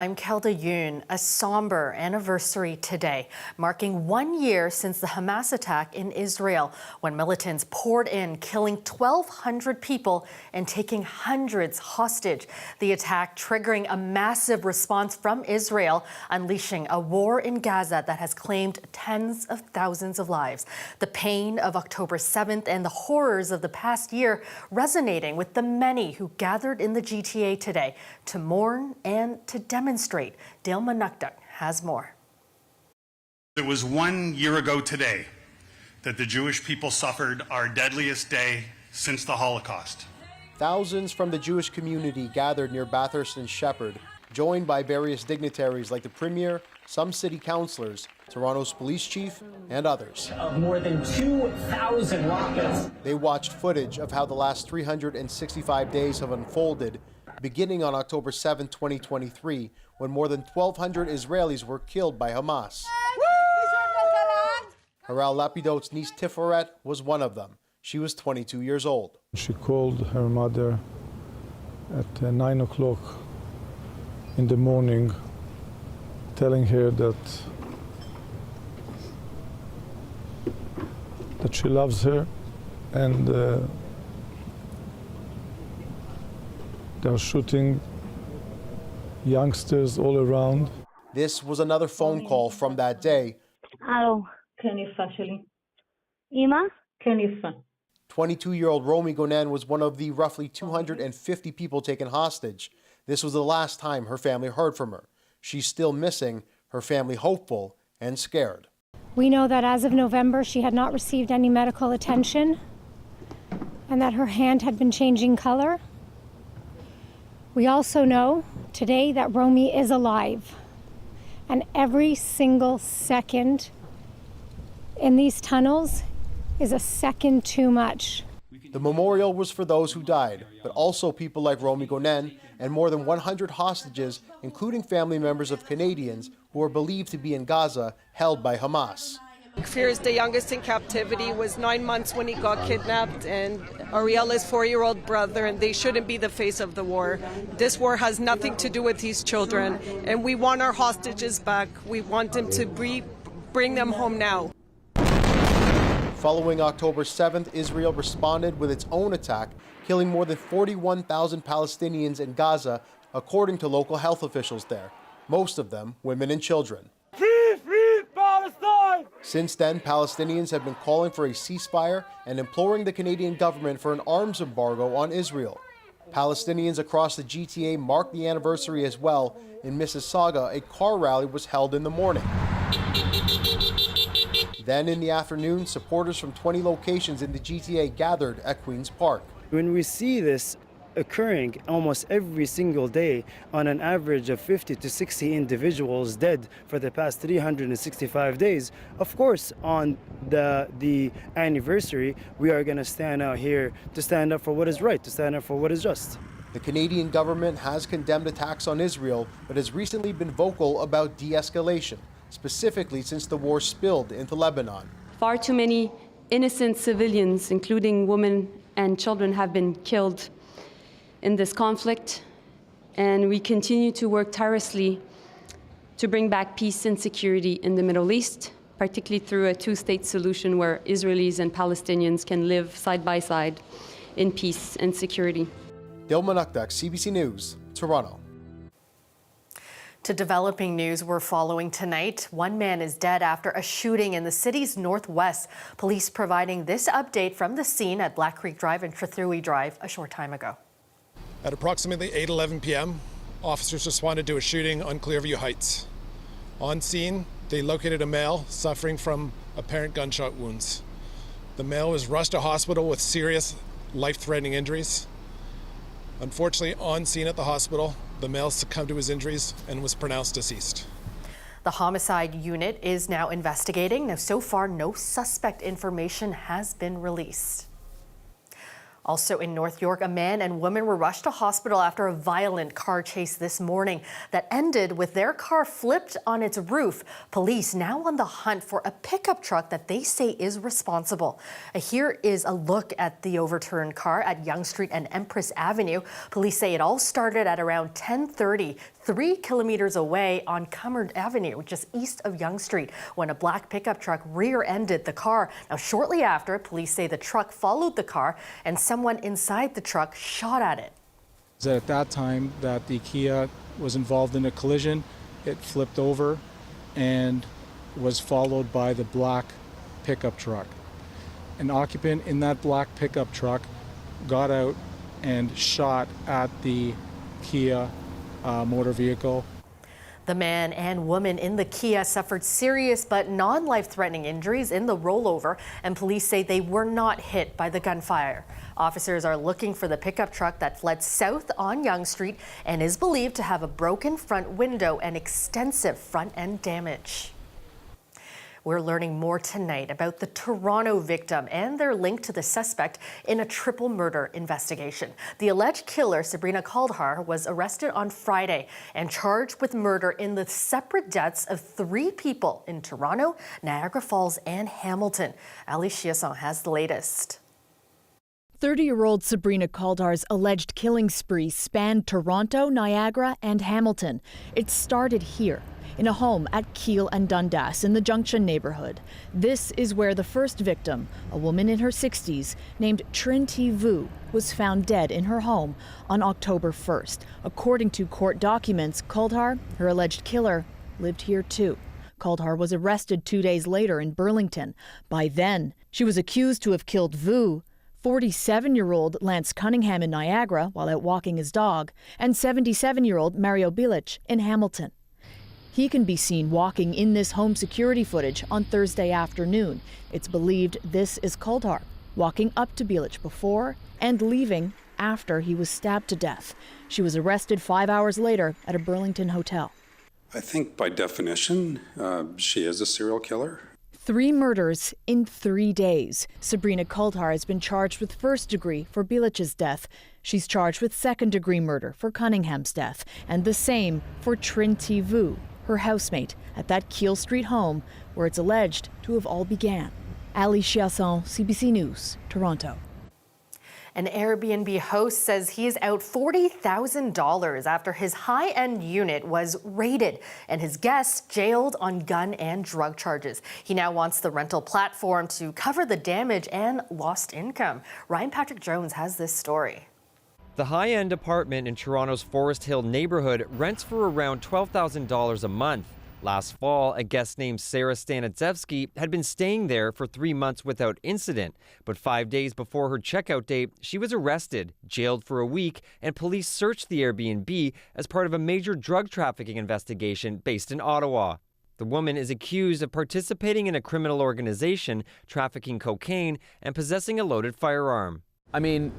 I'm Kelda Yoon. A somber anniversary today, marking 1 year since the Hamas attack in Israel, when militants poured in, killing 1,200 people and taking hundreds hostage. The attack triggering a massive response from Israel, unleashing a war in Gaza that has claimed tens of thousands of lives. The pain of October 7th and the horrors of the past year resonating with the many who gathered in the GTA today to mourn and to demonstrate. Dale Manukduk has more. It was 1 year ago today that the Jewish people suffered our deadliest day since the Holocaust. Thousands from the Jewish community gathered near Bathurst and Shepherd, joined by various dignitaries like the Premier, some city councillors, Toronto's police chief, and others. Of more than 2,000 rockets. They watched footage of how the last 365 days have unfolded, beginning on October 7, 2023, when more than 1,200 Israelis were killed by Hamas. Haral Lapidot's niece Tiforet was one of them. She was 22 years old. She called her mother at 9 o'clock in the morning, telling her that she loves her, and they're shooting youngsters all around. This was another phone call from that day. Hello. 22-year-old Romy Gonen was one of the roughly 250 people taken hostage. This was the last time her family heard from her. She's still missing, her family hopeful and scared. We know that as of November, she had not received any medical attention and that her hand had been changing color. We also know today that Romy is alive, and every single second in these tunnels is a second too much. The memorial was for those who died, but also people like Romy Gonen and more than 100 hostages, including family members of Canadians who are believed to be in Gaza, held by Hamas. Fears, the youngest in captivity, was 9 months when he got kidnapped, and Ariel is 4-year-old brother, and they shouldn't be the face of the war. This war has nothing to do with these children, and we want our hostages back. We want them to bring them home now. Following October 7th, Israel responded with its own attack, killing more than 41,000 Palestinians in Gaza, according to local health officials there, most of them women and children. Free Palestine! Since then, Palestinians have been calling for a ceasefire and imploring the Canadian government for an arms embargo on Israel. Palestinians across the GTA marked the anniversary as well. In Mississauga, a car rally was held in the morning. Then in the afternoon, supporters from 20 locations in the GTA gathered at Queen's Park. When we see this occurring almost every single day, on an average of 50 to 60 individuals dead for the past 365 days, of course, on the anniversary, we are going to stand out here to stand up for what is right, to stand up for what is just. The Canadian government has condemned attacks on Israel, but has recently been vocal about de-escalation, specifically since the war spilled into Lebanon. Far too many innocent civilians, including women and children, have been killed in this conflict, and we continue to work tirelessly to bring back peace and security in the Middle East, particularly through a two-state solution where Israelis and Palestinians can live side by side in peace and security. Dale Manukduk, CBC News, Toronto. To developing news we're following tonight. One man is dead after a shooting in the city's northwest. Police providing this update from the scene at Black Creek Drive and Trethewey Drive a short time ago. At approximately 8:11 p.m., officers responded to a shooting on Clearview Heights. On scene, they located a male suffering from apparent gunshot wounds. The male was rushed to hospital with serious life-threatening injuries. Unfortunately, on scene at the hospital, the male succumbed to his injuries and was pronounced deceased. The homicide unit is now investigating. Now, so far, no suspect information has been released. Also in North York, a man and woman were rushed to hospital after a violent car chase this morning that ended with their car flipped on its roof. Police now on the hunt for a pickup truck that they say is responsible. Here is a look at the overturned car at Yonge Street and Empress Avenue. Police say it all started at around 10:30, 3 kilometers away on Cummard Avenue, just east of Yonge Street, when a black pickup truck rear-ended the car. Now, shortly after, police say the truck followed the car and someone inside the truck shot at it. At that time that the Kia was involved in a collision, it flipped over and was followed by the black pickup truck. An occupant in that black pickup truck got out and shot at the Kia motor vehicle. The man and woman in the Kia suffered serious but non-life-threatening injuries in the rollover, and police say they were not hit by the gunfire. Officers are looking for the pickup truck that fled south on Yonge Street and is believed to have a broken front window and extensive front-end damage. We're learning more tonight about the Toronto victim and their link to the suspect in a triple murder investigation. The alleged killer, Sabrina Kaldhar, was arrested on Friday and charged with murder in the separate deaths of 3 people in Toronto, Niagara Falls, and Hamilton. Ali Chiasson has the latest. 30-year-old Sabrina Kaldhar's alleged killing spree spanned Toronto, Niagara, and Hamilton. It started here, in a home at Keele and Dundas in the Junction neighborhood. This is where the first victim, a woman in her 60s named Trinh Thi Vu, was found dead in her home on October 1st. According to court documents, Kaldhar, her alleged killer, lived here too. Kaldhar was arrested 2 days later in Burlington. By then, she was accused to have killed Vu, 47-year-old Lance Cunningham in Niagara while out walking his dog, and 77-year-old Mario Bilic in Hamilton. He can be seen walking in this home security footage on Thursday afternoon. It's believed this is Kaldhar, walking up to Bilic before and leaving after he was stabbed to death. She was arrested 5 hours later at a Burlington hotel. I think by definition, she is a serial killer. 3 murders in 3 days. Sabrina Kaldhar has been charged with first degree for Bilic's death. She's charged with second degree murder for Cunningham's death, and the same for Trinh Thi Vu, her housemate, at that Keele Street home where it's alleged to have all began. Ali Chiasson, CBC News, Toronto. An Airbnb host says he is out $40,000 after his high-end unit was raided and his guests jailed on gun and drug charges. He now wants the rental platform to cover the damage and lost income. Ryan Patrick Jones has this story. The high-end apartment in Toronto's Forest Hill neighborhood rents for around $12,000 a month. Last fall, a guest named Sarah Staniszewski had been staying there for 3 months without incident. But 5 days before her checkout date, she was arrested, jailed for a week, and police searched the Airbnb as part of a major drug trafficking investigation based in Ottawa. The woman is accused of participating in a criminal organization, trafficking cocaine, and possessing a loaded firearm. I mean,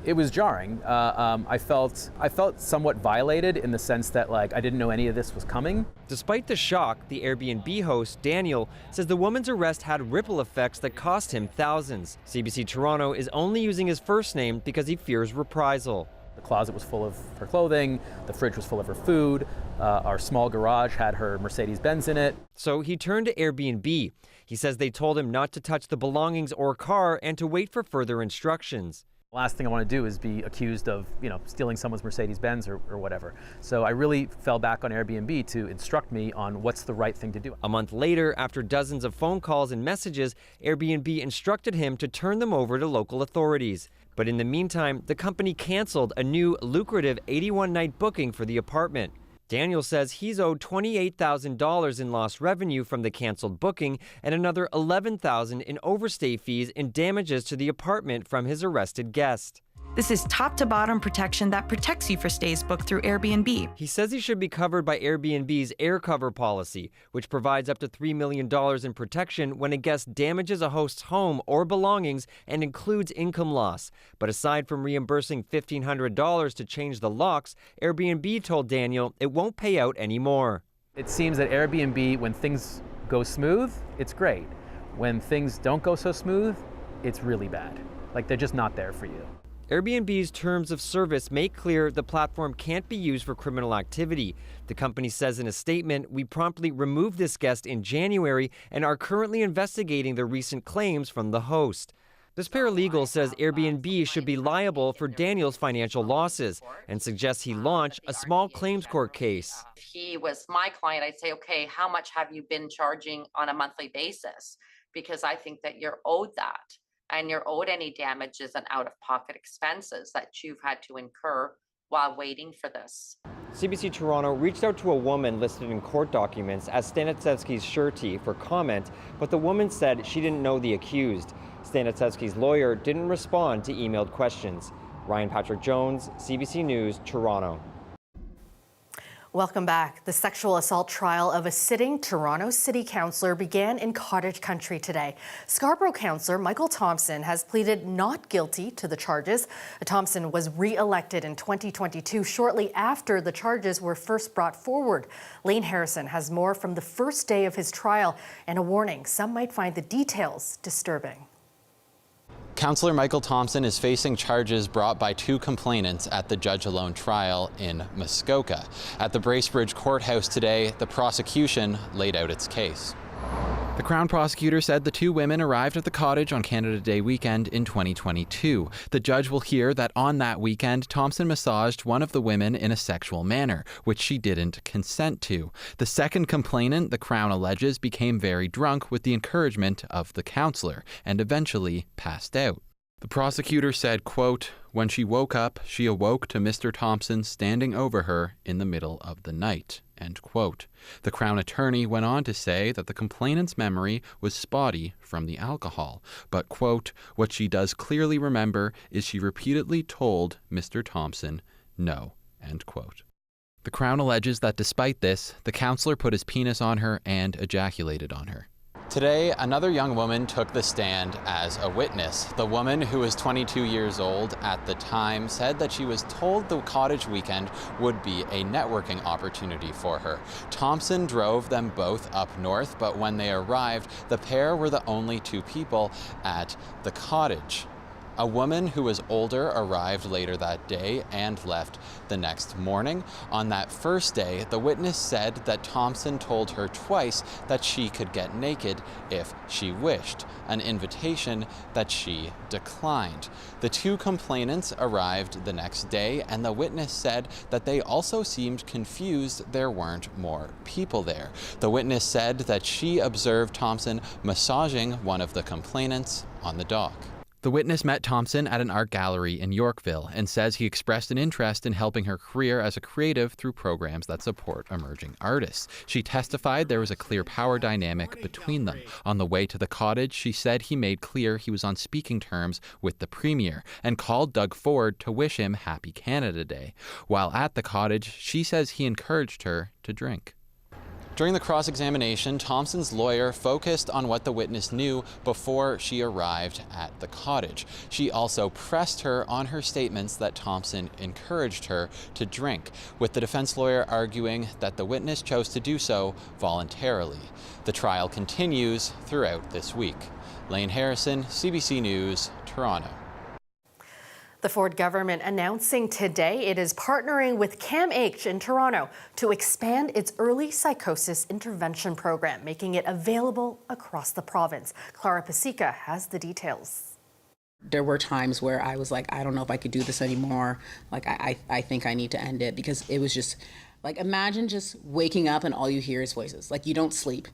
it was jarring. I felt somewhat violated in the sense that, like, I didn't know any of this was coming. Despite the shock, the Airbnb host, Daniel, says the woman's arrest had ripple effects that cost him thousands. CBC Toronto is only using his first name because he fears reprisal. The closet was full of her clothing, the fridge was full of her food, our small garage had her Mercedes-Benz in it. So he turned to Airbnb. He says they told him not to touch the belongings or car and to wait for further instructions. The last thing I want to do is be accused of, stealing someone's Mercedes-Benz or whatever. So I really fell back on Airbnb to instruct me on what's the right thing to do. A month later, after dozens of phone calls and messages, Airbnb instructed him to turn them over to local authorities. But in the meantime, the company canceled a new lucrative 81-night booking for the apartment. Daniel says he's owed $28,000 in lost revenue from the canceled booking and another $11,000 in overstay fees and damages to the apartment from his arrested guest. This is top-to-bottom protection that protects you for stays booked through Airbnb. He says he should be covered by Airbnb's Air Cover policy, which provides up to $3 million in protection when a guest damages a host's home or belongings and includes income loss. But aside from reimbursing $1,500 to change the locks, Airbnb told Daniel it won't pay out anymore. It seems that Airbnb, when things go smooth, it's great. When things don't go so smooth, it's really bad. Like, they're just not there for you. Airbnb's terms of service make clear the platform can't be used for criminal activity. The company says in a statement, "We promptly removed this guest in January and are currently investigating the recent claims from the host." This paralegal says Airbnb should be liable for Daniel's financial losses and suggests he launch a small claims court case. If he was my client, I'd say, okay, how much have you been charging on a monthly basis? Because I think that you're owed that, and you're owed any damages and out-of-pocket expenses that you've had to incur while waiting for this. CBC Toronto reached out to a woman listed in court documents as Stanitsevsky's surety for comment, but the woman said she didn't know the accused. Stanitsevsky's lawyer didn't respond to emailed questions. Ryan Patrick Jones, CBC News, Toronto. Welcome back. The sexual assault trial of a sitting Toronto City Councillor began in Cottage Country today. Scarborough Councillor Michael Thompson has pleaded not guilty to the charges. Thompson was re-elected in 2022, shortly after the charges were first brought forward. Lane Harrison has more from the first day of his trial and a warning some might find the details disturbing. Councillor Michael Thompson is facing charges brought by two complainants at the judge-alone trial in Muskoka. At the Bracebridge Courthouse today, the prosecution laid out its case. The Crown prosecutor said the two women arrived at the cottage on Canada Day weekend in 2022. The judge will hear that on that weekend, Thompson massaged one of the women in a sexual manner, which she didn't consent to. The second complainant, the Crown alleges, became very drunk with the encouragement of the counsellor and eventually passed out. The prosecutor said, quote, "When she woke up, she awoke to Mr. Thompson standing over her in the middle of the night," end quote. The Crown attorney went on to say that the complainant's memory was spotty from the alcohol, but, quote, "What she does clearly remember is she repeatedly told Mr. Thompson no," end quote. The Crown alleges that despite this, the counsellor put his penis on her and ejaculated on her. Today, another young woman took the stand as a witness. The woman, who was 22 years old at the time, said that she was told the cottage weekend would be a networking opportunity for her. Thompson drove them both up north, but when they arrived, the pair were the only two people at the cottage. A woman who was older arrived later that day and left the next morning. On that first day, the witness said that Thompson told her twice that she could get naked if she wished, an invitation that she declined. The two complainants arrived the next day, and the witness said that they also seemed confused there weren't more people there. The witness said that she observed Thompson massaging one of the complainants on the dock. The witness met Thompson at an art gallery in Yorkville and says he expressed an interest in helping her career as a creative through programs that support emerging artists. She testified there was a clear power dynamic between them. On the way to the cottage, she said he made clear he was on speaking terms with the Premier and called Doug Ford to wish him Happy Canada Day. While at the cottage, she says he encouraged her to drink. During the cross-examination, Thompson's lawyer focused on what the witness knew before she arrived at the cottage. She also pressed her on her statements that Thompson encouraged her to drink, with the defense lawyer arguing that the witness chose to do so voluntarily. The trial continues throughout this week. Lane Harrison, CBC News, Toronto. The Ford government announcing today it is partnering with CAMH in Toronto to expand its early psychosis intervention program, making it available across the province. Clara Pasica has the details. There were times where I was like, I don't know if I could do this anymore. Like, I think I need to end it, because it was just like, imagine just waking up and all you hear is voices. Like, you don't sleep.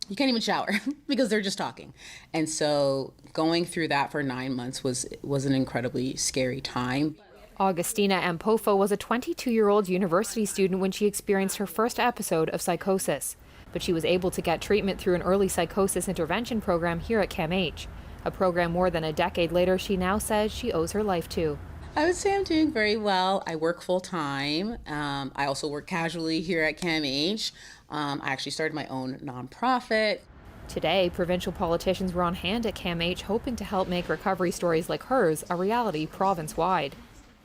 You can't even shower because they're just talking. And so going through that for 9 months was an incredibly scary time. Augustina Ampofo was a 22-year-old university student when she experienced her first episode of psychosis. But she was able to get treatment through an early psychosis intervention program here at CAMH. A program more than a decade later, she now says she owes her life to. I would say I'm doing very well. I work full time. I also work casually here at CAMH. I actually started my own nonprofit. Today, provincial politicians were on hand at CAMH hoping to help make recovery stories like hers a reality province-wide.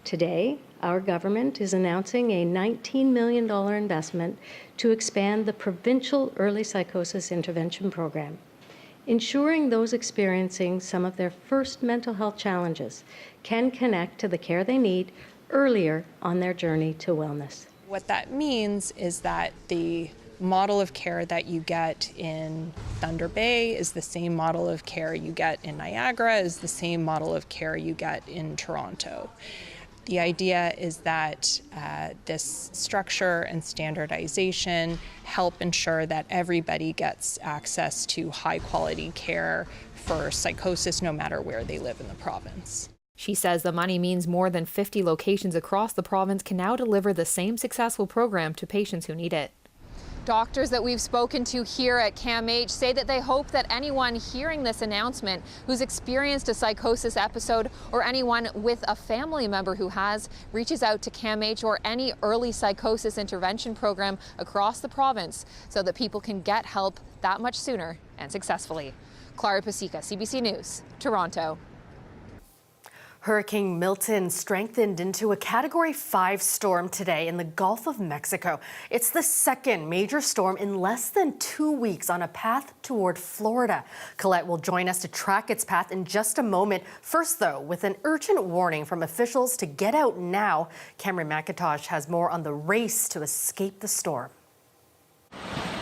Today, our government is announcing a $19 million investment to expand the provincial early psychosis intervention program. ensuring those experiencing some of their first mental health challenges can connect to the care they need earlier on their journey to wellness. What that means is that the model of care that you get in Thunder Bay is the same model of care you get in Niagara, is the same model of care you get in Toronto. The idea is that this structure and standardization help ensure that everybody gets access to high quality care for psychosis no matter where they live in the province. She says the money means more than 50 locations across the province can now deliver the same successful program to patients who need it. Doctors that we've spoken to here at CAMH say that they hope that anyone hearing this announcement who's experienced a psychosis episode or anyone with a family member who has reaches out to CAMH or any early psychosis intervention program across the province so that people can get help that much sooner and successfully. Clara Pasica, CBC News, Toronto. Hurricane Milton strengthened into a Category 5 storm today in the Gulf of Mexico. It's the second major storm in less than 2 weeks on a path toward Florida. Colette will join us to track its path in just a moment. First, though, with an urgent warning from officials to get out now. Cameron McIntosh has more on the race to escape the storm.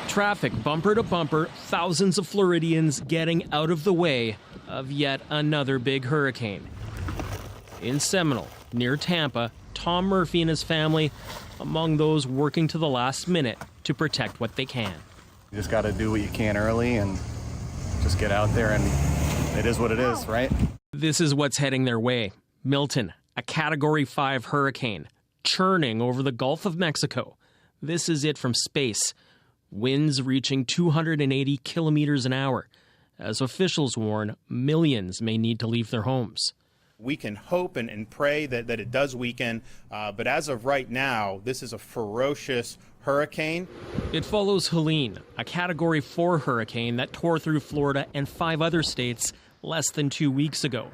Traffic bumper to bumper, thousands of Floridians getting out of the way of yet another big hurricane. In Seminole, near Tampa, Tom Murphy and his family among those working to the last minute to protect what they can. You just got to do what you can early and just get out there, and it is what it is, right? This is what's heading their way. Milton, a Category 5 hurricane, churning over the Gulf of Mexico. This is it from space. Winds reaching 280 kilometers an hour. As officials warn, millions may need to leave their homes. We can hope and pray that it does weaken, but as of right now, this is a ferocious hurricane. It follows Helene, a Category 4 hurricane that tore through Florida and 5 other states less than 2 weeks ago,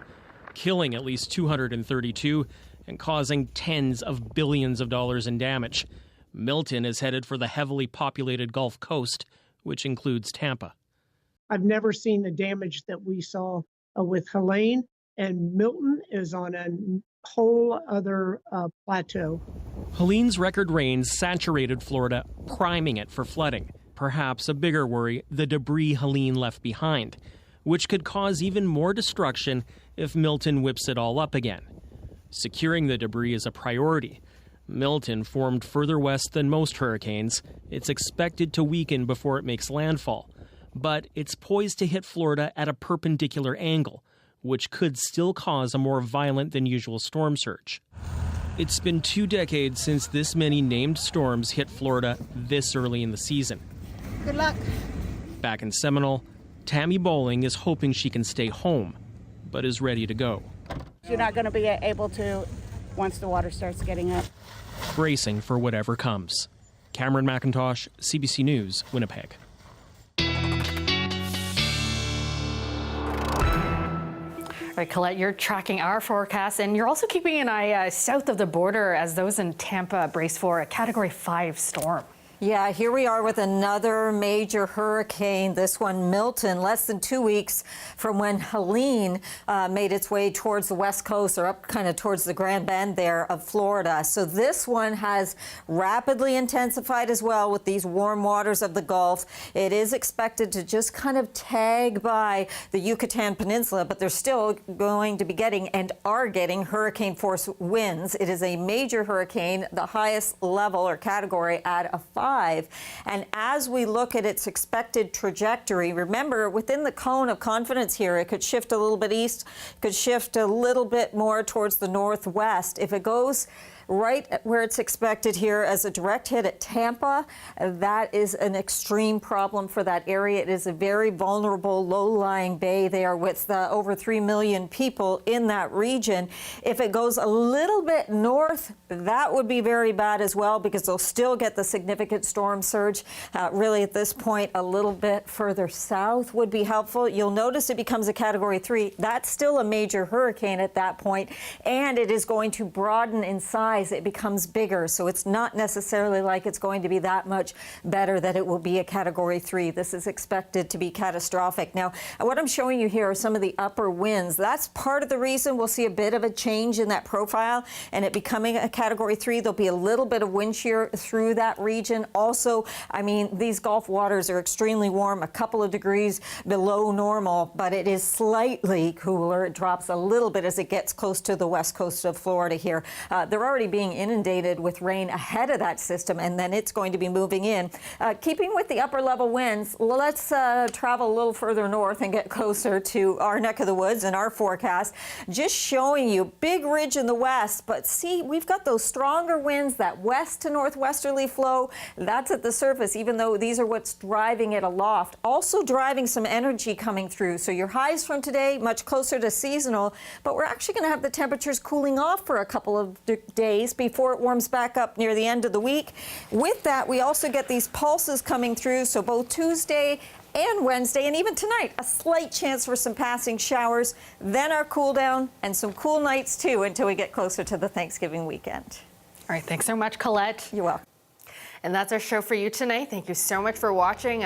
killing at least 232 and causing tens of billions of dollars in damage. Milton is headed for the heavily populated Gulf Coast, which includes Tampa. I've never seen the damage that we saw with Helene. And Milton is on a whole other plateau. Helene's record rains saturated Florida, priming it for flooding. Perhaps a bigger worry, the debris Helene left behind, which could cause even more destruction if Milton whips it all up again. Securing the debris is a priority. Milton formed further west than most hurricanes. It's expected to weaken before it makes landfall. But it's poised to hit Florida at a perpendicular angle, which could still cause a more violent than usual storm surge. It's been 2 decades since this many named storms hit Florida this early in the season. Good luck. Back in Seminole, Tammy Bowling is hoping she can stay home, but is ready to go. You're not going to be able to once the water starts getting up. Bracing for whatever comes. Cameron McIntosh, CBC News, Winnipeg. All right, Colette, you're tracking our forecast, and you're also keeping an eye south of the border as those in Tampa brace for a Category 5 storm. Yeah, here we are with another major hurricane, this one Milton, less than 2 weeks from when Helene made its way towards the west coast or up kind of towards the Grand Bend there of Florida. So this one has rapidly intensified as well with these warm waters of the Gulf. It is expected to just kind of tag by the Yucatan Peninsula, but they're still going to be getting and are getting hurricane force winds. It is a major hurricane, the highest level or category at a 5. And as we look at its expected trajectory, remember, within the cone of confidence here, it could shift a little bit east, could shift a little bit more towards the northwest. If it goes right where it's expected here as a direct hit at Tampa, that is an extreme problem for that area. It is a very vulnerable, low-lying bay there with over 3 million people in that region. If it goes a little bit north, that would be very bad as well because they'll still get the significant storm surge. Really, at this point, a little bit further south would be helpful. You'll notice it becomes a Category 3. That's still a major hurricane at that point, and it is going to broaden in size rise, it becomes bigger. So it's not necessarily like it's going to be that much better that it will be a Category 3. This is expected to be catastrophic. Now, what I'm showing you here are some of the upper winds. That's part of the reason we'll see a bit of a change in that profile and it becoming a Category 3. There'll be a little bit of wind shear through that region. Also, I mean, these Gulf waters are extremely warm, a couple of degrees below normal, but it is slightly cooler. It drops a little bit as it gets close to the west coast of Florida here. They're already being inundated with rain ahead of that system, and then it's going to be moving in. Keeping with the upper level winds, let's travel a little further north and get closer to our neck of the woods and our forecast. Just showing you big ridge in the west, but see, we've got those stronger winds, that west to northwesterly flow. That's at the surface, even though these are what's driving it aloft. Also driving some energy coming through. So your highs from today, much closer to seasonal, but we're actually going to have the temperatures cooling off for a couple of days before it warms back up near the end of the week. With that, we also get these pulses coming through. So both Tuesday and Wednesday, and even tonight, a slight chance for some passing showers, then our cool down and some cool nights too until we get closer to the Thanksgiving weekend. All right, thanks so much, Colette. You're welcome. And that's our show for you tonight. Thank you so much for watching.